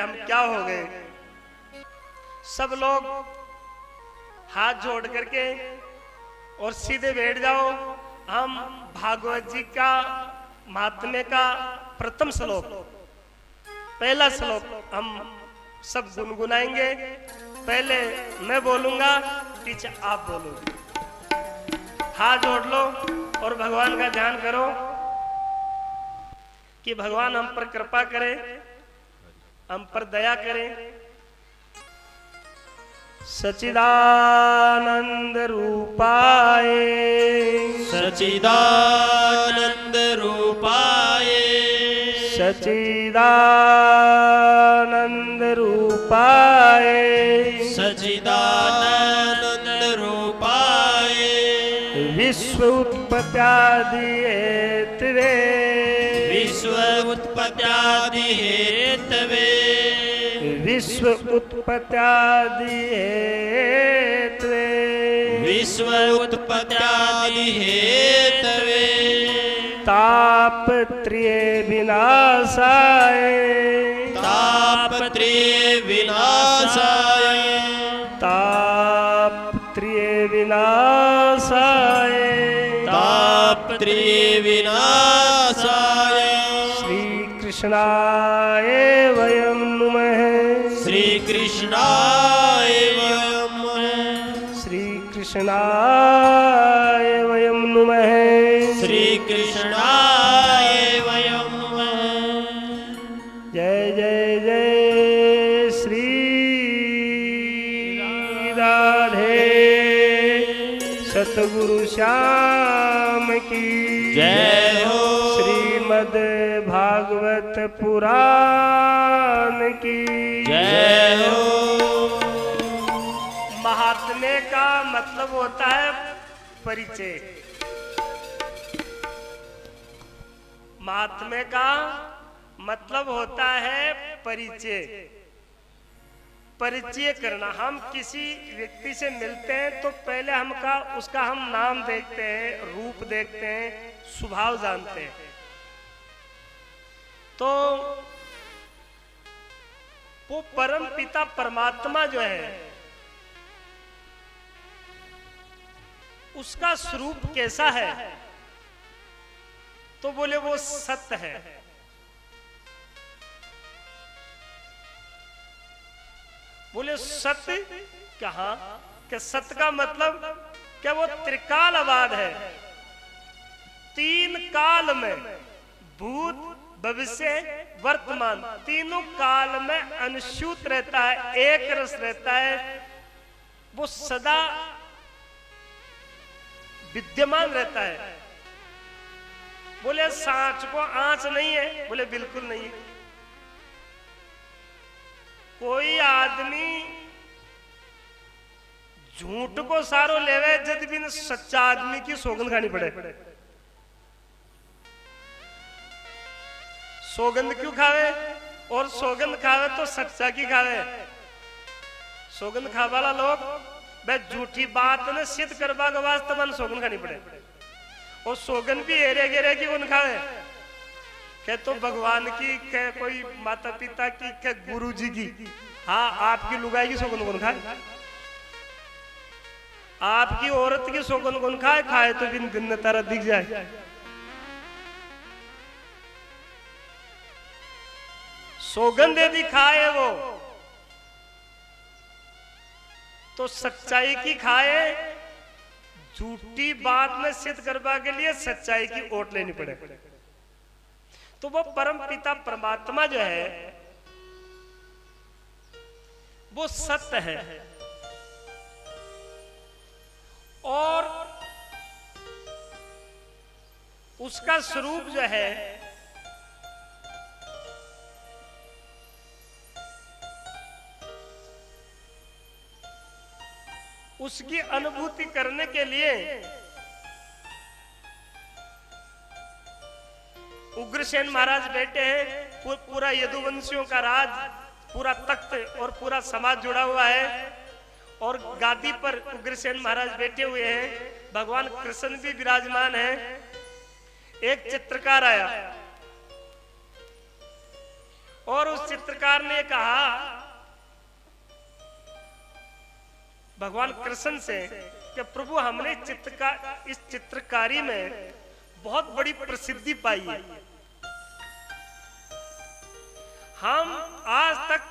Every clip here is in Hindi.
हम क्या हो गए। सब लोग हाथ जोड़ करके और सीधे बैठ जाओ। हम भागवत जी का महात्म्य का प्रथम श्लोक, पहला श्लोक हम सब गुनगुनाएंगे। पहले मैं बोलूंगा, पीछे आप बोलोगे। हाथ जोड़ लो और भगवान का ध्यान करो कि भगवान हम पर कृपा करे, हम पर दया करें। सच्चिदानंद रूपाय, सच्चिदानंद रूपाय, सच्चिदानंद रूपाय, सच्चिदानंद रूपाय, विश्व उत्पत्त्यादि हेतवे, विश्व उत्पत्त्यादि हेतवे, विश्व उत्पत्त्यादि हेतवे, विश्व उत्पत्त्यादि हेतवे, तापत्रय विनाशाय, तापत्रय विनाशाय, तापत्रय विनाशाय, तापत्रय विनाशाय, श्री कृष्णाय वयं नमः, श्री कृष्णाय वयं नमः, श्री कृष्णाय वयं नमः, श्री कृष्णाय वयं नमः। जय जय जय श्री राधे सतगुरु श्याम की जय हो। श्रीमद् भागवत पुराण की जय हो। महात्म्य का मतलब होता है परिचय। महात्म्य का मतलब होता है परिचय, परिचय करना। हम किसी व्यक्ति से मिलते हैं तो पहले उसका हम नाम देखते हैं, रूप देखते हैं, स्वभाव जानते हैं। तो वो परम पिता परमात्मा जो है उसका स्वरूप कैसा है, तो बोले वो सत्य है। बोले सत्य कहाँ? कि सत्य का मतलब क्या वो त्रिकालवाद है। तीन काल में, भूत भविष्य वर्तमान, तीनों काल में अनुसूत रहता है, एक रस रहता है। वो सदा विद्यमान रहता है। बोले सांच को आंच नहीं है, बोले बिल्कुल नहीं है। कोई आदमी झूठ को सारो लेवे जद बिन सच्चा आदमी की सौगंध खानी पड़े। सौगंध क्यों खावे? और सौगंध खावे तो सच्चा की खावे। सौगंध खावे वाला लोग वह झूठी बात ने सिद्ध करवा के वास्ते मन सौगंध खानी पड़े। और सौगंध भी हेरे गेरे की कौन खावे? क्या तो भगवान की, क्या कोई माता पिता की, क्या गुरु जी की। हाँ, आपकी लुगाई की सौगंध कौन खाए? आपकी औरत की सौगंध कौन खाए? खाए तो दिन दिन तारा दिख जाए। सौगंध यदि खाए वो तो सच्चाई की खाए। झूठी बात में सिद्ध करवा के लिए सच्चाई की ओट लेनी पड़े। तो वो परम पिता परमात्मा जो है वो सत्य है। और उसका स्वरूप जो है उसकी अनुभूति करने के लिए उग्रसेन महाराज बैठे हैं। पूरा यदुवंशियों का राज, पूरा तख्त और पूरा समाज जुड़ा हुआ है। और गादी पर उग्रसेन महाराज बैठे हुए हैं, भगवान कृष्ण भी विराजमान है। एक चित्रकार आया और उस चित्रकार ने कहा भगवान कृष्ण से कि प्रभु हमने इस चित्रकारी में बहुत बड़ी प्रसिद्धि पाई है। हम आज तक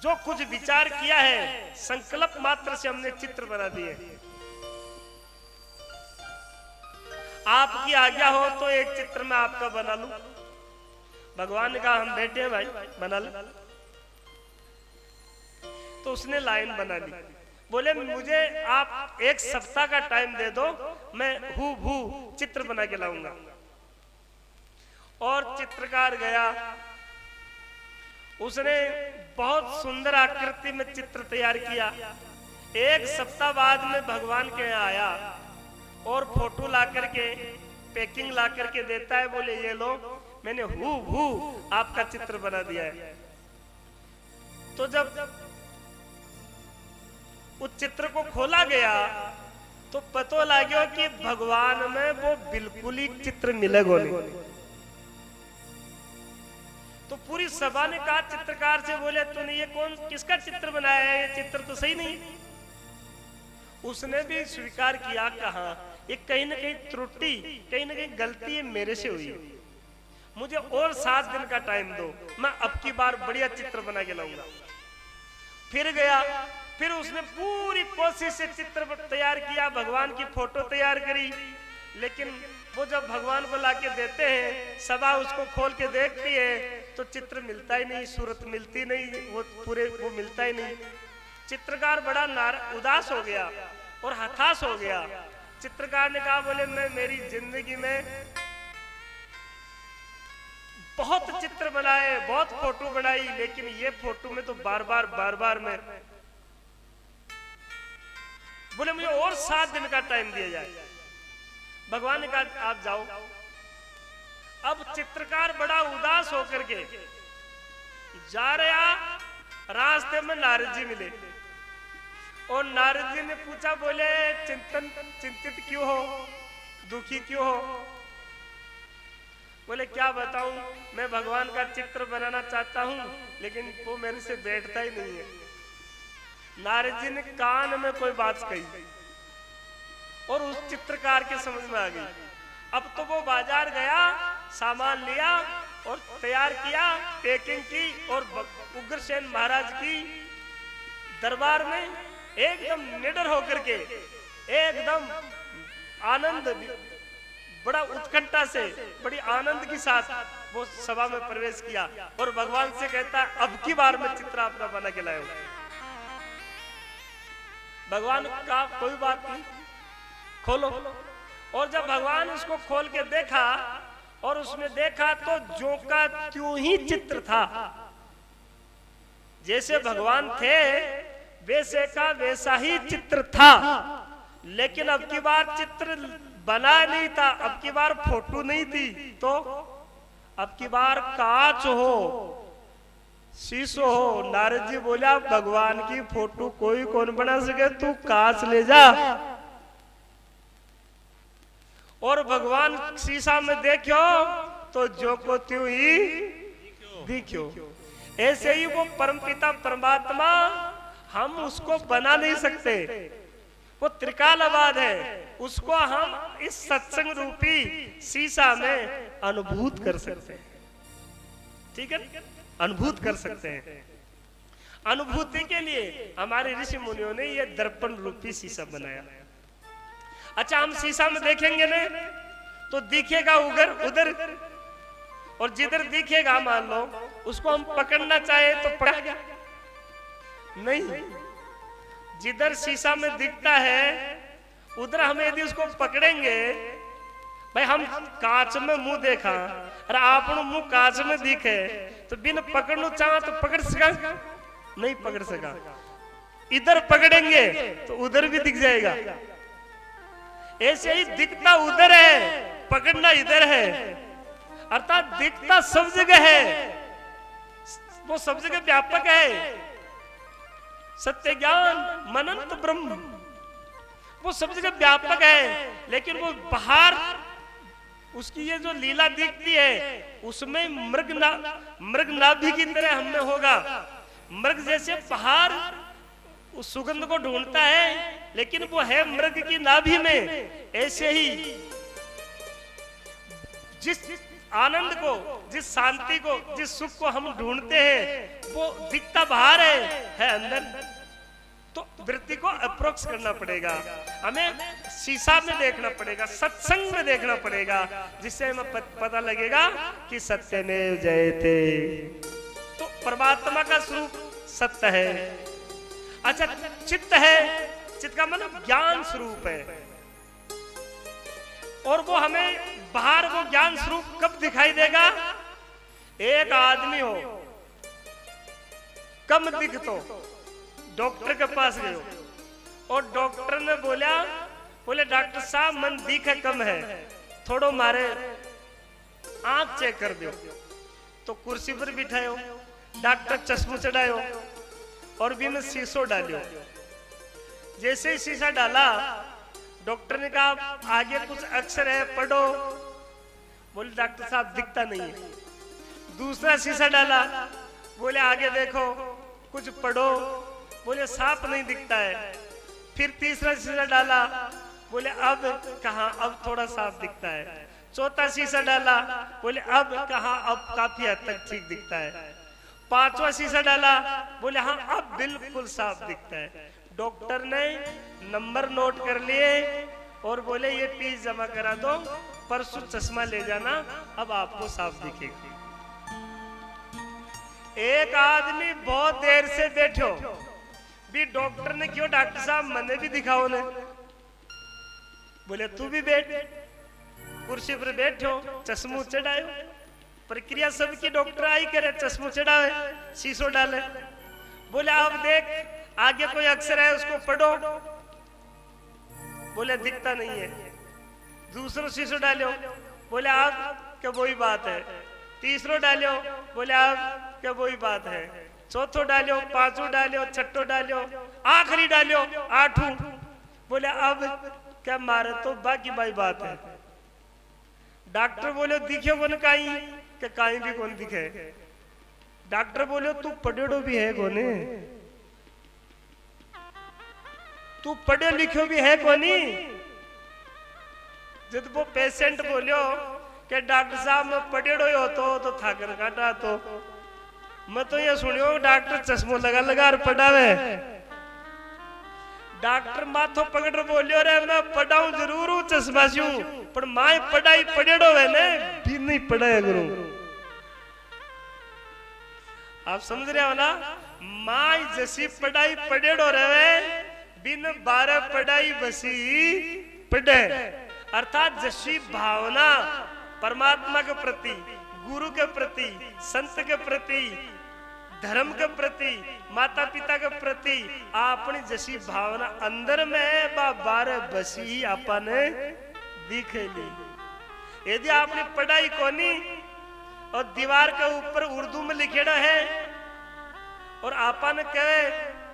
जो कुछ विचार किया है संकल्प मात्र से हमने चित्र बना दिए। आपकी आज्ञा हो तो एक चित्र मैं आपका बना लूं। भगवान ने कहा हम बैठे हैं भाई, बना ले। तो उसने लाइन बना ली। बोले मुझे आप एक सप्ताह का टाइम दे दो, मैं हूबहू चित्र बना के लाऊंगा। और चित्रकार गया, उसने बहुत सुंदर आकृति में चित्र तैयार किया। एक सप्ताह बाद में भगवान के यहाँ आया और फोटो ला करके पैकिंग ला करके देता है। बोले ये लो, मैंने हूबहू आपका चित्र बना दिया है। तो जब उस चित्र को खोला गया तो पता लगा कि भगवान में वो बिल्कुल ही चित्र मिलेगा नहीं। तो पूरी सभा ने कहा चित्रकार से, बोले तूने ये किसका चित्र बनाया है, ये चित्र तो सही नहीं। उसने भी स्वीकार किया, कहा ये कहीं ना कहीं त्रुटि, कहीं ना कहीं गलती है मेरे से हुई। मुझे और 7 दिन का टाइम दो, मैं अब की बार बढ़िया चित्र बना के लाऊंगा। फिर गया, फिर उसने पूरी कोशिश से चित्र तैयार किया, भगवान की फोटो तैयार करी। लेकिन वो जब भगवान को लाके देते हैं, सभा उसको खोल के देखती है तो चित्र मिलता ही नहीं, सूरत मिलती नहीं, वो मिलता ही नहीं। चित्रकार बड़ा उदास हो गया और हताश हो गया। चित्रकार ने कहा, बोले मैं मेरी जिंदगी में बहुत चित्र बनाए, बहुत फोटो बनाई, लेकिन ये फोटो में तो बार बार मैं, बोले मुझे और 7 दिन का टाइम दिया जाए। भगवान ने कहा आप जाओ। अब चित्रकार बड़ा उदास होकर के जा रहा, रास्ते में नारद जी मिले और नारद जी ने पूछा, बोले चिंतित क्यों हो, दुखी क्यों हो? बोले क्या बताऊं, मैं भगवान का चित्र बनाना चाहता हूं लेकिन वो मेरे से बैठता ही नहीं है। नारद जी ने कान में कोई बात कही और उस चित्रकार के समझ में आ गई। अब तो वो बाजार गया, सामान लिया और तैयार किया, पैकिंग की और उग्रसेन महाराज की दरबार में एकदम निडर होकर के, एकदम आनंद, बड़ा उत्कंठा से, बड़ी आनंद के साथ वो सभा में प्रवेश किया और भगवान से कहता है अब की बार मैं चित्र अपना बना के लाया हूं। भगवान का कोई बात नहीं, खोलो। और जब भगवान उसको खोल के देखा और उसमें देखा तो जो का त्यों ही चित्र था, जैसे भगवान थे वैसे का वैसा ही चित्र था। लेकिन अब की बार चित्र बना नहीं था, अब की बार फोटो नहीं थी, तो अब की बार कांच हो, शीशो हो। नारद जी बोला भगवान की फोटो कोई कौन बना सके, तू कांच ले जा। और भगवान शीशा में देखो तो जो को त्यों ही दिखो। ऐसे ही वो परमपिता परमात्मा, हम उसको बना नहीं सकते, वो त्रिकालाबाद है, उसको हम इस सत्संग रूपी शीशा में अनुभूत कर सकते हैं। ठीक है, अनुभूत कर सकते हैं। अनुभूति के लिए हमारे ऋषि मुनियों ने ये दर्पण रूपी शीशा बनाया। अच्छा, हम शीशा में देखेंगे ना तो दिखेगा उधर, और जिधर दिखेगा मान लो उसको हम पकड़ना चाहे तो पकड़ा नहीं। जिधर शीशा में दिखता है उधर हम यदि उसको पकड़ेंगे, भाई हम कांच में मुंह देखा और आपनो मुंह कांच में दिखे तो बिन पकड़ना चाहा तो पकड़ सका नहीं, पकड़ सका। इधर पकड़ेंगे तो उधर भी दिख जाएगा। ऐसे ही दिखता उधर है, पकड़ना इधर है, अर्थात दिखता सब जगह है, वो सब जगह व्यापक है। सत्य ज्ञान मनंत ब्रह्म, वो सब जगह व्यापक है, लेकिन वो बाहर उसकी ये जो लीला दिखती है उसमें मृग नाभि की तरह हमने होगा। मृग जैसे पहाड़ उस सुगंध को ढूंढता है लेकिन वो है मृग की नाभि में। ऐसे ही जिस आनंद को, जिस शांति को, जिस सुख को हम ढूंढते हैं वो दिखता बाहर है अंदर। तो वृत्ति को अप्रोक्स करना पड़ेगा, हमें शीशा में देखना पड़ेगा, सत्संग में देखना पड़ेगा, जिससे हमें पता लगेगा कि सत्यमेव जयते। तो परमात्मा का स्वरूप सत्य है। अच्छा, चित्त है, चित्त का मतलब ज्ञान स्वरूप है। और वो हमें बाहर वो ज्ञान स्वरूप कब दिखाई देगा? एक आदमी हो, कम दिख तो डॉक्टर के पास गए और डॉक्टर ने बोले डॉक्टर साहब मन दिखे कम है, थोड़ो मारे आंख चेक कर दो। तो कुर्सी पर बिठायो, डॉक्टर चश्मो चढ़ायो और भी में शीशो डालियो। जैसे ही शीशा डाला डॉक्टर ने कहा आगे कुछ अक्षर है पढ़ो। बोले डॉक्टर साहब दिखता नहीं है। दूसरा शीशा डाला, बोले आगे देखो कुछ पढ़ो। बोले साफ नहीं दिखता है। फिर तीसरा शीशा डाला, बोले अब कहाँ, अब थोड़ा साफ दिखता है। चौथा शीशा डाला, बोले अब कहाँ, अब काफी हद तक ठीक दिखता है। पांचवा शीशा डाला, बोले हाँ अब बिल्कुल साफ दिखता है। डॉक्टर ने नंबर नोट कर लिए और बोले ये फीस जमा करा दो, परसों चश्मा ले जाना, अब आपको साफ दिखेगी। एक आदमी बहुत देर से बैठो भी डॉक्टर ने क्यों डॉक्टर साहब मने भी दिखाओ ने। बोले तू भी बैठ, कुर्सी पर बैठो, चश्मो चढ़ायो। प्रक्रिया सबकी डॉक्टर आई करे, चश्मो चढ़ावे, शीशो डाले। बोले अब देख आगे कोई अक्षर है उसको पढ़ो। बोले दिखता नहीं है। दूसरो शीशो डालो, बोले अब क्या वही बात है। तीसरो डालो, बोले अब क्या वही बात है। चौथो डालो, पांचों डालो, छठो डालो, आखिरी डालो, आठों। बोले अब क्या मारे तो बाकी बाई बात है। डॉक्टर बोले दिखे कौन काई, के काई भी कौन दिखे। डॉक्टर बोले तू पढ़ेड़ो भी है कोने, तू पढ़े लिखो भी है कोनी। जब वो पेशेंट बोलियो कि डॉक्टर साहब मैं पढ़ेड़ो ही होतो तो थाकर काटा तो मैं तो ये सुनियो डॉक्टर चश्मो लगा लगा और पढ़ावे। डॉक्टर माथो पकड़ बोलियो रे मैं पढ़ाऊं जरूर हूं चश्मा से हूं, पर माए पढ़ाई पढ़ेड़ो है ने भी नहीं पढ़ाया करूं। आप समझ रहे हो ना? माई जैसी पढ़ाई पढ़ेड़ो रहे बिन 12 पढ़ाई बसी पढ़े। अर्थात जैसी भावना परमात्मा के प्रति, गुरु के प्रति, संत के प्रति, धर्म के प्रति, माता पिता के प्रति अपनी जैसी भावना अंदर में है 12 बसी ही आपने दिखेली। यदि आपने पढ़ाई कोनी और दीवार के ऊपर उर्दू में लिखेड़ा है और आपने कहे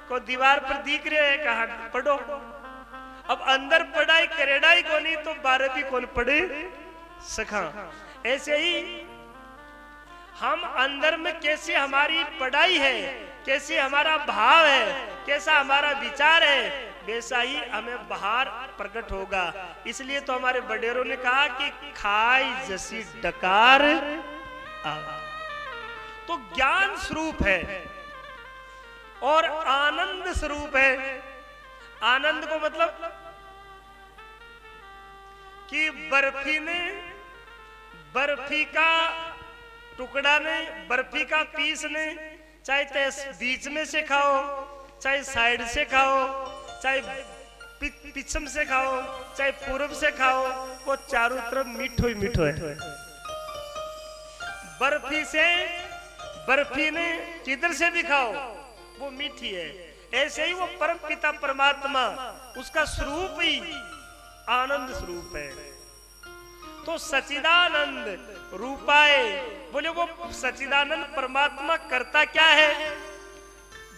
को दीवार पर दिख रहे है कहा पढ़ो, अब अंदर पढ़ाई करेड़ा ही कोनी तो 12 भी कौन पढ़े सका। ऐसे ही हम अंदर में कैसी हमारी पढ़ाई है, कैसी हमारा भाव है, कैसा हमारा विचार है, वैसा ही हमें बाहर प्रकट होगा। इसलिए तो हमारे बड़ेरों ने कहा कि खाई जैसी डकार तो ज्ञान स्वरूप है और आनंद स्वरूप है। आनंद को मतलब कि बर्फी का टुकड़ा ने, बर्फी का पीस ने, चाहे बीच में से खाओ, चाहे साइड से खाओ, चाहे पीछम से खाओ, चाहे पूर्व से खाओ, वो चारों तरफ मीठो ही मीठो है। बर्फी ने किधर से भी खाओ वो मीठी है। ऐसे ही वो परम पिता परमात्मा उसका स्वरूप ही आनंद स्वरूप है। तो सचिदानंद रूपाए, बोले वो सचिदानंद परमात्मा करता क्या है?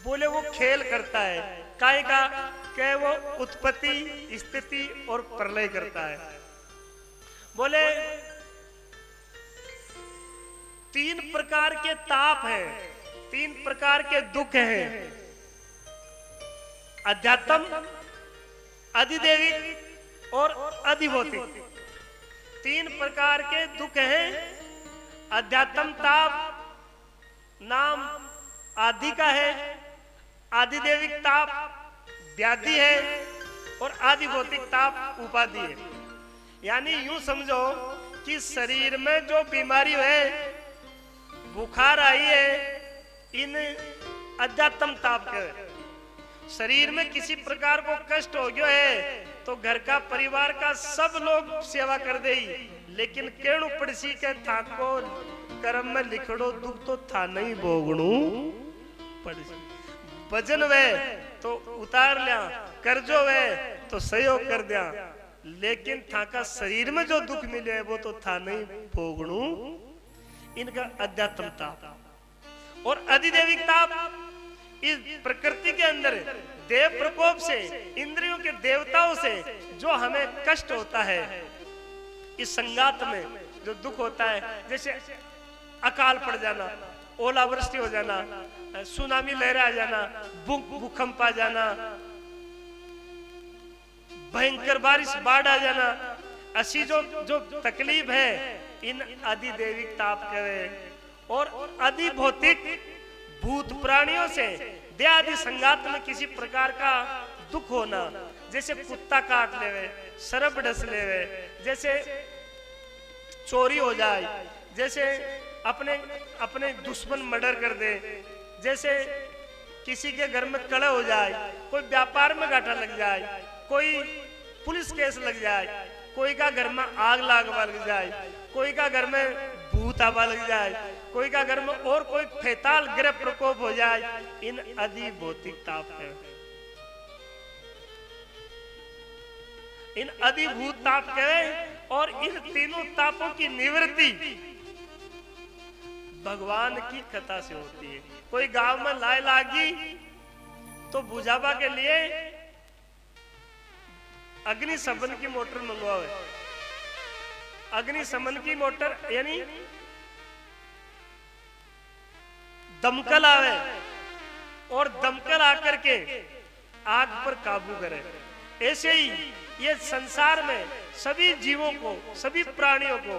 बोले वो खेल करता है। काहे का? क्या वो उत्पत्ति, स्थिति और प्रलय करता है। बोले तीन प्रकार के ताप हैं, तीन प्रकार के दुख हैं, अध्यात्म, अधिदैविक और अधिभौतिक। तीन प्रकार के दुख हैं। अध्यात्म ताप नाम आदि का है, आदिदैविक ताप व्याधि है और आदिभौतिक ताप उपाधि है। यानी यूं समझो कि शरीर में जो बीमारी है, बुखार आई है, इन अध्यात्म ताप के। शरीर में किसी प्रकार को कष्ट हो गया है तो घर का परिवार का सब लोग सेवा कर दे, लेकिन केणु पड़सी के था को कर्म में लिखड़ो दुख तो था नहीं भोगणू पड़सी। वजन वे तो उतार लिया, कर्जो वे तो सहयोग कर दिया, लेकिन था का शरीर में जो दुख मिले है वो तो था नहीं भोगणू। इनका अध्यात्म ताप। और अधिदैविक ताप इस प्रकृति के अंदर देव प्रकोप से, इंद्रियों के देवताओं से जो हमें कष्ट होता है, इस संगात में जो दुख होता है, जैसे अकाल पड़ जाना, ओलावृष्टि हो जाना, सुनामी लहरें आ जाना, भूकंप आ जाना, भयंकर बारिश, बाढ़ आ जाना, ऐसी जो तकलीफ है, इन अधिदैविक ताप के। और अधिभौतिक भूत प्राणियों से देहादि संगात में किसी प्रकार का दुख होना, जैसे कुत्ता काट लेवे, सरप डस लेवे, जैसे चोरी हो जाए, जैसे अपने दुश्मन मर्डर कर दे, जैसे किसी के घर में कलह हो जाए, कोई व्यापार में घाटा लग जाए, कोई पुलिस केस लग जाए, कोई का घर में आग लग जाए, कोई का घर में भूत आवा लग जाए, कोई का घर में और कोई फेताल ग्रह प्रकोप हो जाए, इन अधिभौतिक ताप है। इन अधिभूत ताप के। और इन तीनों तापों की निवृत्ति भगवान की कथा से होती है। कोई गांव में लाए लागी तो बुझावा के लिए अग्निशमन की मोटर मंगवाओ। अग्निशमन की मोटर यानी दमकल आवे और दमकल आकर के आग पर काबू करे। ऐसे ही ये संसार में सभी जीवों को, सभी प्राणियों को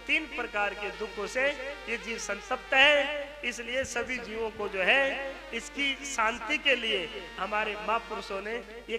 तीन प्रकार के दुखों से ये जीव संतप्त है। इसलिए सभी जीवों को जो है इसकी शांति के लिए हमारे महापुरुषों ने ये